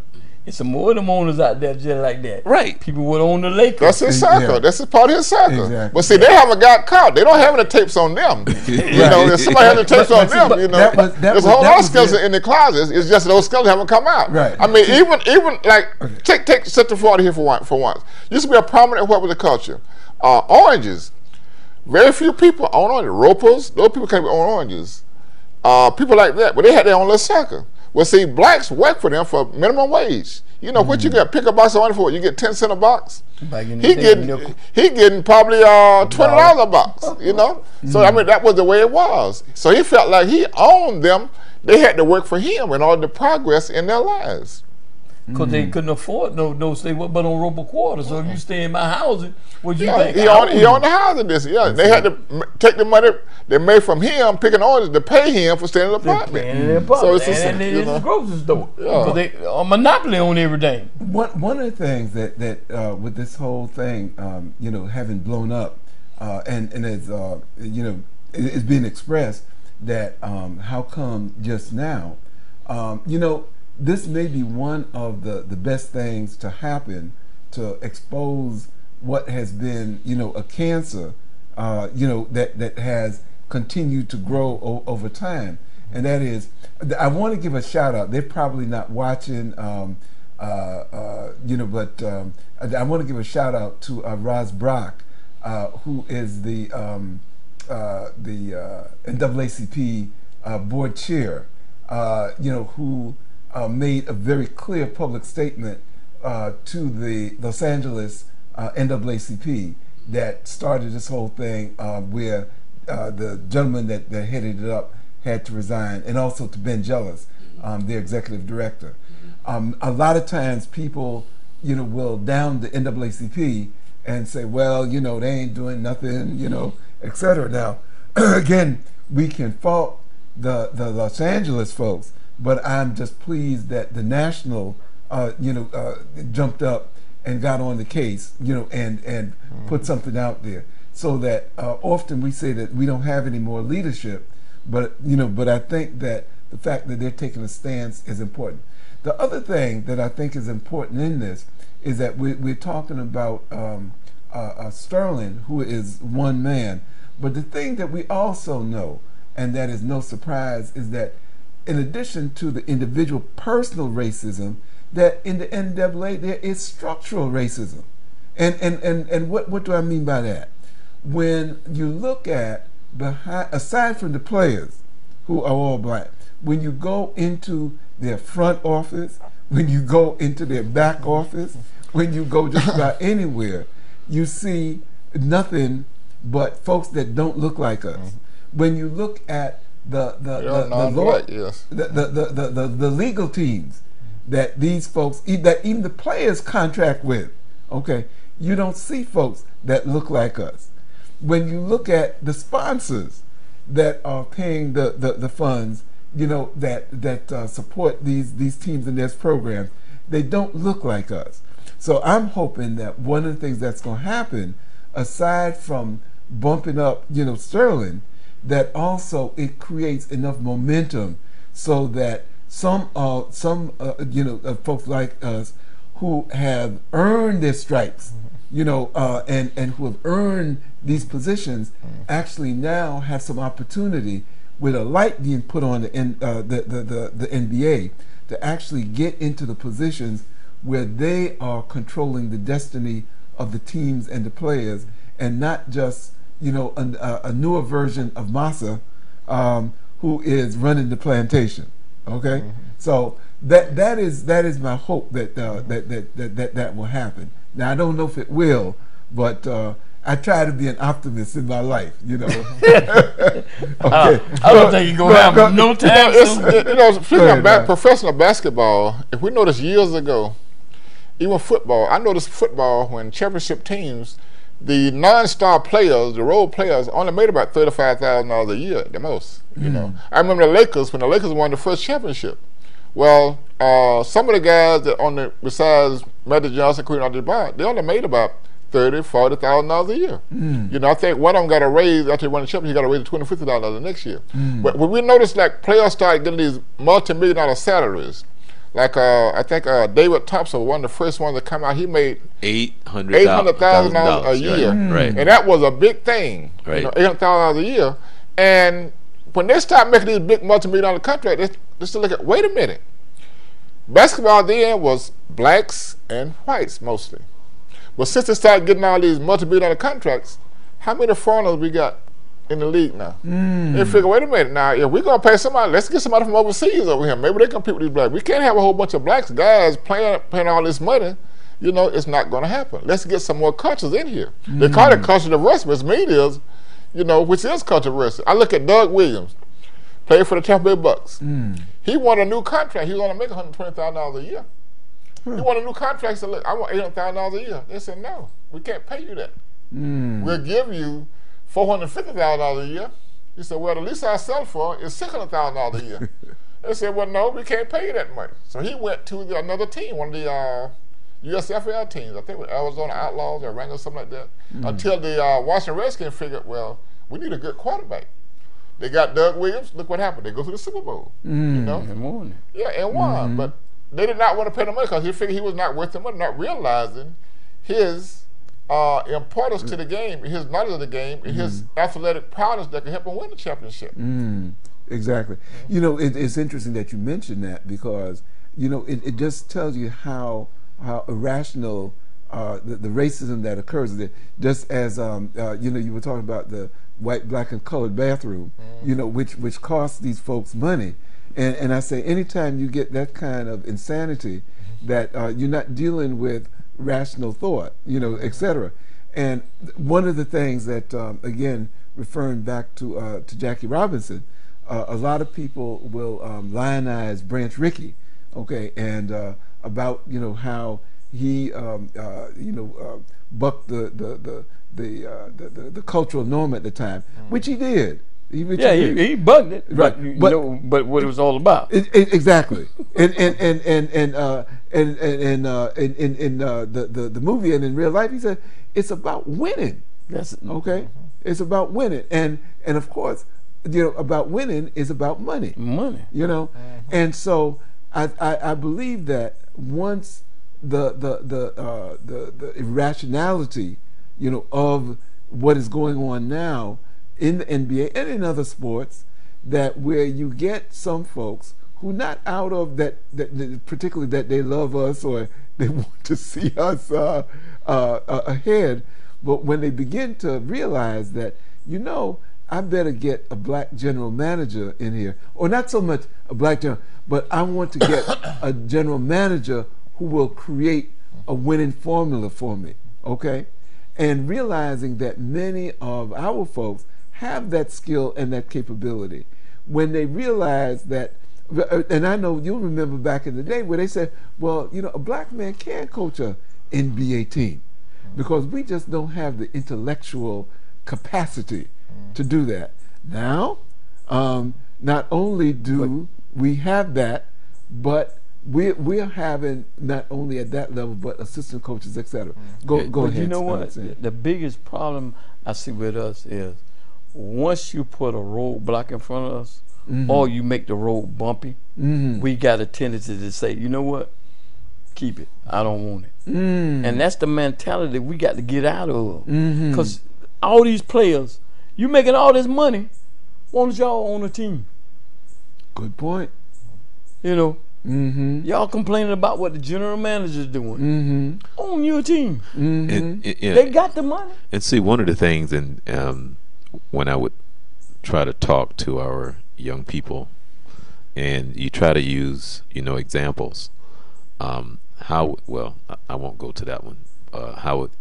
it's some more of them owners out there just like that. Right. People would own the Lakers. That's his circle. Yeah. That's part of his circle. Exactly. But see, they haven't got caught. They don't have any tapes on them. You know, if somebody has the tapes on them, you know, there's a whole lot of skeletons in the closets. It's just those skeletons haven't come out. Right. I mean, even like, take Central Florida here for once. Used to be a prominent culture. Oranges. Very few people own oranges. Ropers, those people can't own oranges. People like that. But they had their own little circle. Well, see, blacks work for them for minimum wage. You know what you get? Pick a box of orange for? You get 10 cents a box. He getting probably $20 a box. You know, so I mean that was the way it was. So he felt like he owned them. They had to work for him in order to progress in their lives. Because they couldn't afford no stay but on Roper Quarter. So if you stay in my housing, what you think? He owned the housing this. Yeah, they had to take the money they made from him, picking orders to pay him for staying in the apartment. So it's a grocery store. Because they a monopoly on everything. One of the things that with this whole thing, you know, having blown up, and as you know, it's being expressed that how come just now, you know. This may be one of the best things to happen to expose what has been, you know, a cancer, you know, that has continue to grow over time. And that is, I want to give a shout out. They're probably not watching, but I want to give a shout out to Roz Brock, who is the NAACP board chair, who made a very clear public statement to the Los Angeles NAACP that started this whole thing, where the gentleman that headed it up had to resign, and also to Ben Jealous, their executive director. A lot of times people, will down the NAACP and say, well, they ain't doing nothing, etc. Now, again, we can fault the Los Angeles folks, but I'm just pleased that the national, jumped up and got on the case, and put something out there, so that often we say that we don't have any more leadership, but I think that the fact that they're taking a stance is important. The other thing that I think is important in this is that we're talking about Sterling, who is one man, but the thing that we also know, and that is no surprise, is that in addition to the individual personal racism, that in the NAA there is structural racism. And what do I mean by that? When you look at aside from the players who are all black, when you go into their front office, when you go into their back office, when you go just about anywhere, you see nothing but folks that don't look like us. When you look at the legal teams that these folks, that even the players contract with, okay, you don't see folks that look like us. When you look at the sponsors that are paying the funds, that support these teams and their programs, they don't look like us. So I'm hoping that one of the things that's going to happen, aside from bumping up, Sterling, that also it creates enough momentum so that some folks like us who have earned their stripes, and who have earned these positions, actually now have some opportunity with a light being put on the NBA to actually get into the positions where they are controlling the destiny of the teams and the players, and not just a newer version of Massa, who is running the plantation. Okay, so that is my hope that that will happen. Now I don't know if it will, but I try to be an optimist in my life. Okay. I don't think you're gonna have no time. Speaking of professional basketball, if we noticed years ago, even football, I noticed football when championship teams, the non-star players, the role players, only made about $35,000 a year at the most. I remember the Lakers, when the Lakers won the first championship. Well, some of the guys that besides Magic Johnson, Kareem Abdul-Jabbar, they only made about $30,000, $40,000 a year. I think one of them got a raise after he won the championship. He got a raise of $20,000, $50,000 the next year. But when we noticed, like, players started getting these multi-million-dollar salaries, like I think David Thompson, one of the first ones to come out, he made $800,000 a year, and that was a big thing. $800,000 a year, and when they start making these big multi-million-dollar contracts, they still look at, wait a minute, basketball then was blacks and whites mostly. But since they started getting all these multi-million-dollar contracts, how many foreigners we got in the league now? They figure, wait a minute, now if we're gonna pay somebody, let's get somebody from overseas over here. Maybe they compete with these blacks. We can't have a whole bunch of blacks guys paying all this money. It's not gonna happen. Let's get some more cultures in here. They call it cultural diversity, which means which is cultural diversity. I look at Doug Williams, played for the Tampa Bay Bucks. He won a new contract. He was gonna make $120,000 a year. He won a new contract. Said, look, I want $800,000 a year. They said, no, we can't pay you that. We'll give you $450,000 a year. He said, well, the least I sell for is $600,000 a year. They said, well, no, we can't pay you that much. So he went to another team, one of the USFL teams. I think it was Arizona Outlaws or Wranglers, something like that. Until the Washington Redskins figured, well, we need a good quarterback. They got Doug Williams. Look what happened. They go to the Super Bowl. And won. Yeah, and won. But they did not want to pay the money because he figured he was not worth the money, not realizing his importance to the game, his knowledge of the game, his athletic prowess that can help him win the championship. Exactly. You know, it's interesting that you mentioned that because, you know, it just tells you how irrational the racism that occurs. Just as, you know, you were talking about the white, black, and colored bathroom, you know, which costs these folks money. And I say anytime you get that kind of insanity that you're not dealing with rational thought, you know, etc. And one of the things that, again, referring back to Jackie Robinson, a lot of people will lionize Branch Rickey, okay, and about, you know, how he you know, bucked the cultural norm at the time, which he did. He bugged it, right? But what it was all about. Exactly. And the movie and in real life, he said it's about winning. That's okay. It's about winning, and of course, you know, about winning is about money. Money. You know, and so I believe that once the irrationality, you know, of what is going on now in the NBA and in other sports, that where you get some folks who not out of that particularly that they love us or they want to see us ahead, but when they begin to realize that, you know, I better get a black general manager in here, or not so much a black general, but I want to get a general manager who will create a winning formula for me, okay? And realizing that many of our folks have that skill and that capability. When they realize that, and I know you'll remember back in the day where they said, well, you know, a black man can coach a NBA team because we just don't have the intellectual capacity to do that. Now, not only do we have that, but we're having not only at that level, but assistant coaches, etc. Go ahead. You know what? The biggest problem I see with us is once you put a roadblock in front of us, or you make the road bumpy, we got a tendency to say, you know what? Keep it. I don't want it. And that's the mentality we got to get out of. Because all these players, you making all this money, why don't y'all own a team? Good point. You know, y'all complaining about what the general manager's doing. Own your team. They got the money. And see, one of the things, and when I would try to talk to our young people, and you try to use, you know, examples. Well, I won't go to that one. Howard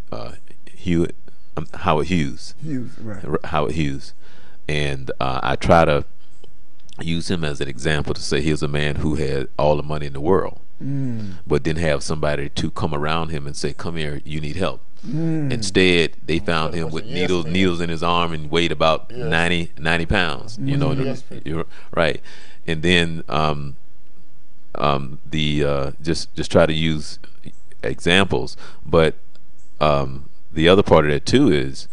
Hughes. Right. Howard Hughes, and I try to use him as an example to say he was a man who had all the money in the world, but didn't have somebody to come around him and say, "Come here, you need help." Instead, they found him with needles in his arm and weighed about 90 pounds. You know, you're right. And then just try to use examples. But the other part of that too is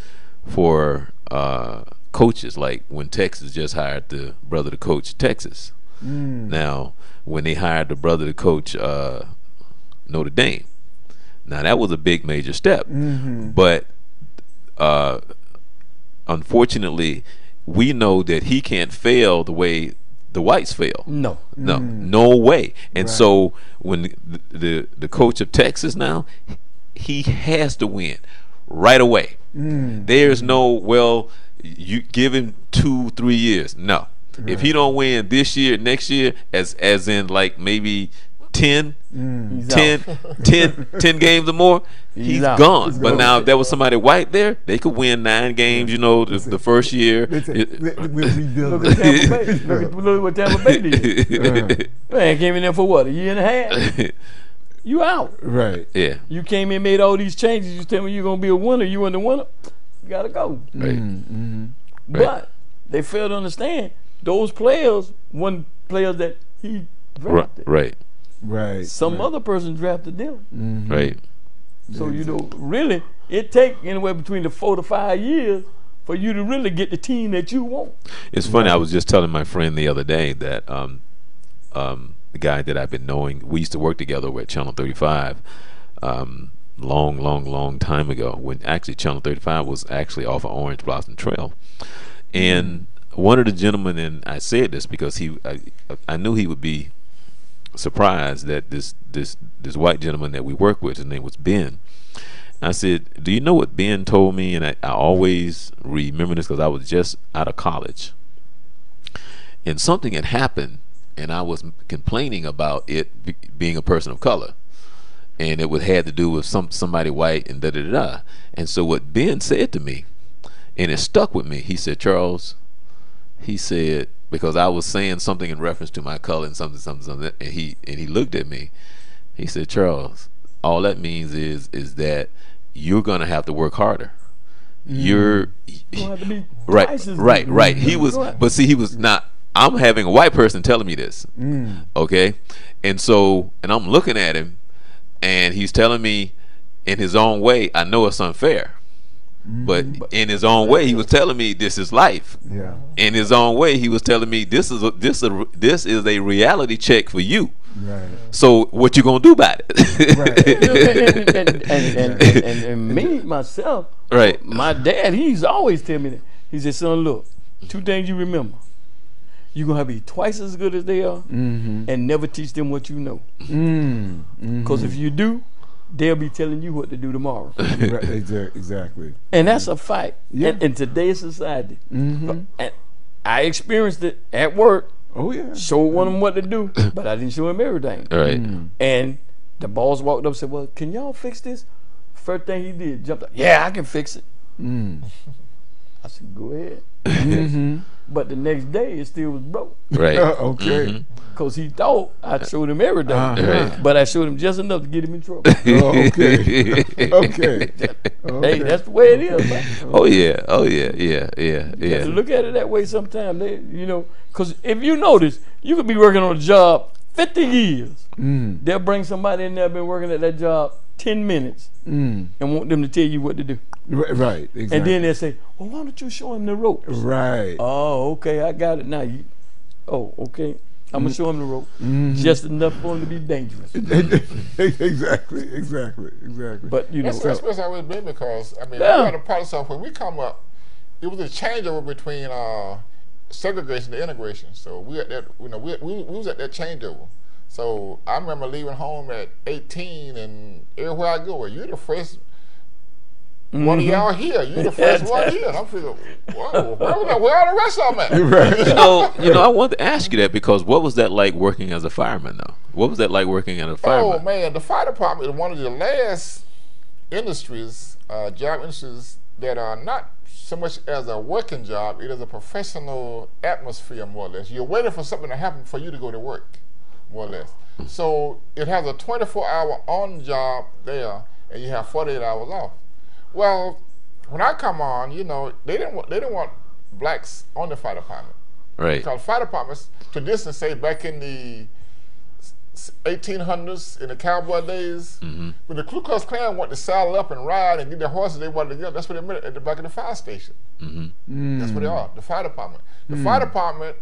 for coaches, like when Texas just hired the brother to coach Texas. Now, when they hired the brother to coach Notre Dame. Now that was a big major step, but unfortunately, we know that he can't fail the way the whites fail. No way. And so when the coach of Texas now, he has to win right away. There's no, well, you give him 2-3 years. No, if he don't win this year, next year, as in like maybe 10 games or more, he's gone. But now if there was somebody white there, they could win 9 games, you know, the first year. Look at Tampa Bay. Look what Tampa Bay did. Man came in there for what, a year and a half? You out. Right. Yeah. You came in, made all these changes, you tell me you're going to be a winner, you in the winner, you got to go. Right. But they fail to understand those players weren't players that he drafted. Right. Some other person drafted them. Right. So, you know, really, it takes anywhere between the 4 to 5 years for you to really get the team that you want. It's funny, I was just telling my friend the other day that the guy that I've been knowing, we used to work together over at Channel 35. long time ago, when actually Channel 35 was actually off of Orange Blossom Trail. And one of the gentlemen, and I said this because I knew he would be surprised that this white gentleman that we work with, his name was Ben. I said, do you know what Ben told me? And I always remember this because I was just out of college, and something had happened, and I was complaining about it being a person of color, and it had to do with somebody white and da. And so what Ben said to me, and it stuck with me, he said, Charles, he said, because I was saying something in reference to my color and something, and he looked at me, he said, Charles, all that means is that you're gonna have to work harder. You're have to be right. He was, but see, he was not. I'm having a white person telling me this, okay, and I'm looking at him, and he's telling me in his own way, I know it's unfair, but in his own way, he was telling me this is life. Yeah. In his own way, he was telling me this is a reality check for you. Right. So what you gonna do about it? Right. and me myself, right. My dad, he's always tell me that. He said, son, look, two things you remember. You're gonna have to be twice as good as they are, and never teach them what you know. Because if you do, they'll be telling you what to do tomorrow. Right, exactly. And that's a fight in today's society. Mm-hmm. And I experienced it at work. Oh yeah. Showed one of them what to do, but I didn't show him everything. Right. And the boss walked up and said, well, can y'all fix this? First thing he did, jumped up, yeah, I can fix it. I said, go ahead. But the next day, it still was broke. Right. Okay. Because he thought I showed him everything. Right. But I showed him just enough to get him in trouble. Oh, okay. Okay. Hey, that's the way it is, man. Oh yeah. You have to look at it that way sometimes. Because if you notice, you could be working on a job 50 years. They'll bring somebody in there been working at that job 10 minutes and want them to tell you what to do. Right, exactly. And then they'll say, well, why don't you show him the ropes? Right. Oh, okay, I got it now. Okay. I'm going to show him the rope. Just enough for him to be dangerous. Exactly. But, That's always been because, we got a part of stuff when we come up, it was a changeover between segregation and integration. So we at that, we was at that changeover. So I remember leaving home at 18, and everywhere I go, you're the first one of y'all here. You're the first one here. And I'm thinking, whoa, where are the rest of them at? Right. I wanted to ask you that because what was that like working as a fireman, though? What was that like working as a fireman? Oh man, the fire department is one of the last industries, job industries that are not so much as a working job. It is a professional atmosphere, more or less. You're waiting for something to happen for you to go to work, more or less. So it has a 24-hour on job there, and you have 48 hours off. Well, when I come on, they didn't want blacks on the fire department. Right. Because fire departments, traditionally, say back in the 1800s, in the cowboy days, when the Ku Klux Klan wanted to saddle up and ride and get their horses, they wanted to get. That's what they meant at the back of the fire station. That's what they are, the fire department. The fire department.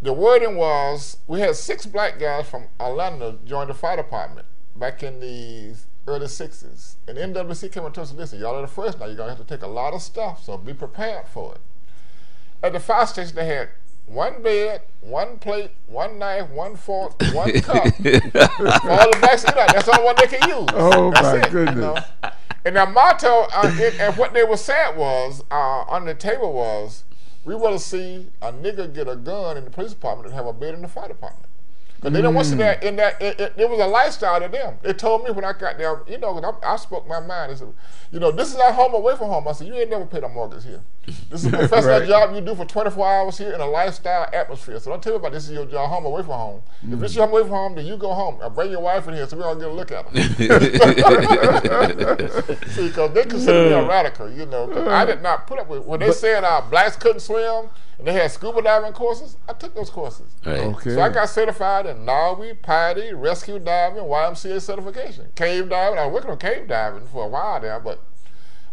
The wording was, we had 6 black guys from Atlanta join the fire department back in the early 60s. And NWC came and told us, listen, y'all are the first now. You're going to have to take a lot of stuff, so be prepared for it. At the fire station, they had 1 bed, 1 plate, 1 knife, 1 fork, 1 cup. For all the blacks to eat out. That's the only one they can use. Oh, that's my goodness. And their motto, and what they were saying was, on the table was, we want to see a nigger get a gun in the police department and have a bed in the fire department. Because they don't want to see that in that. It was a lifestyle to them. They told me when I got there, I spoke my mind. They said, this is our home away from home. I said, you ain't never paid a mortgage here. This is a professional job you do for 24 hours here in a lifestyle atmosphere. So don't tell me about this is your job, home away from home. If this is your home away from home, then you go home. I'll bring your wife in here so we all get a look at her. See, because they consider me a radical, Cause I did not put up with, when they said blacks couldn't swim, and they had scuba diving courses, I took those courses. Right. Okay. So I got certified in Naui, Piety, rescue diving, YMCA certification. Cave diving, I was working on cave diving for a while there, but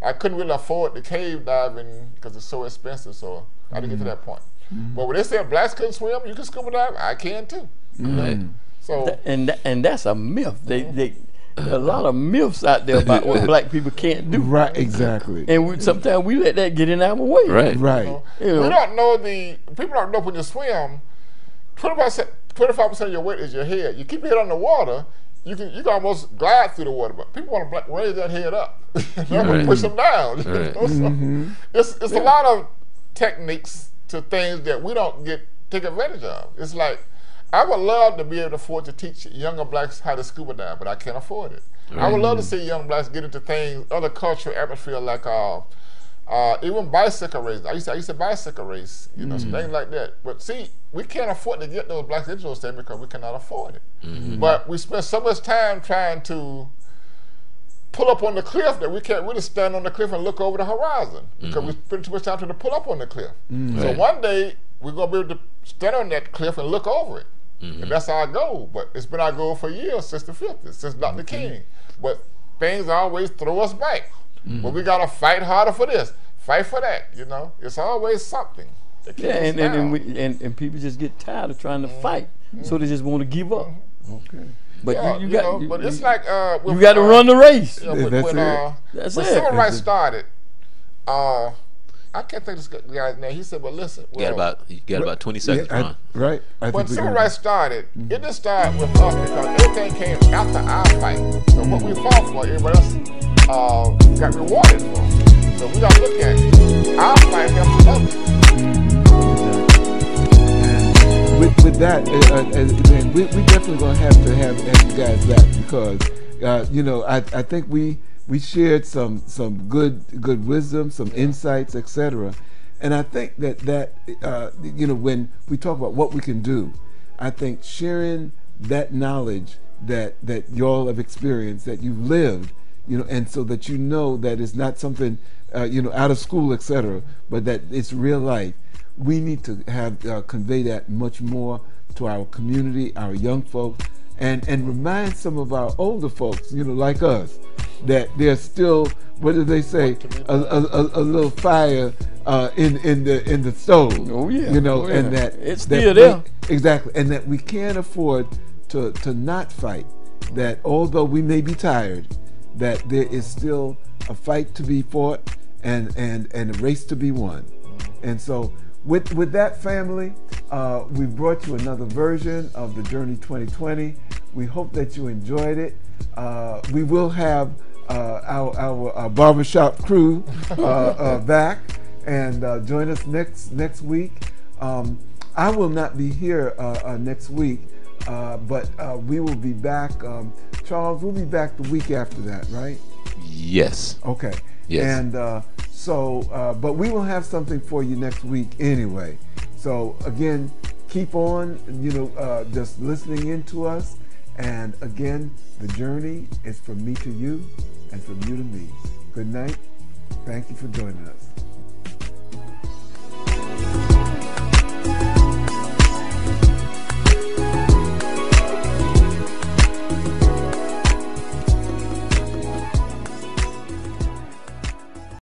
I couldn't really afford the cave diving because it's so expensive, so I didn't get to that point. But when they said blacks couldn't swim, you can scuba dive, I can too. Right. So and that's a myth. a lot of myths out there about what black people can't do. Right, exactly. And sometimes we let that get in our way. Right. Right. We don't know people don't know when you swim, 25% of your weight is your head. You keep your head on the water, you can almost glide through the water, but people want to raise that head up. They want to push them down. Right. It's a lot of techniques to things that we don't take advantage of. It's like, I would love to be able to afford to teach younger blacks how to scuba dive, but I can't afford it. I would love to see young blacks get into things, other cultural atmosphere, like even bicycle racing. I used to bicycle race, things like that. But see, we can't afford to get those blacks into those things because we cannot afford it. But we spend so much time trying to pull up on the cliff that we can't really stand on the cliff and look over the horizon because we spend too much time trying to pull up on the cliff. So one day we're going to be able to stand on that cliff and look over it. And that's our goal. But it's been our goal for years, since the 50s, since Dr. King. But things always throw us back. But we got to fight harder for this, fight for that, It's always something. Yeah, and people just get tired of trying to fight, so they just want to give up. Okay. But but it's like you got to run the race. When civil rights started, I can't think of this guy's name. He said, "Well, listen, you got about 20 seconds, Ron." Right. When civil rights started, it didn't start with us because everything came after our fight. So what we fought for, everybody else got rewarded for. So we got to look at our fight helped others. With that, we definitely gonna have you guys back because I think we shared some good wisdom, some insights, etc. And I think that when we talk about what we can do, I think sharing that knowledge that y'all have experienced, that you've lived, and so that that it's not something out of school, etc., but that it's real life. We need to have convey that much more to our community, our young folks, and remind some of our older folks, like us, that there's still, what do they say, a little fire in the stove. Oh yeah. And that it's still there. Exactly, and that we can't afford to not fight. That although we may be tired, that there is still a fight to be fought and a race to be won. And so with that, family, we've brought you another version of the Journey 2020. We hope that you enjoyed it. We will have our barbershop crew back and join us next week. I will not be here next week, but we will be back. Charles, we'll be back the week after that, right? Yes. Okay. Yes. And but we will have something for you next week anyway. So again, keep on, just listening into us. And again, the journey is from me to you and from you to me. Good night. Thank you for joining us.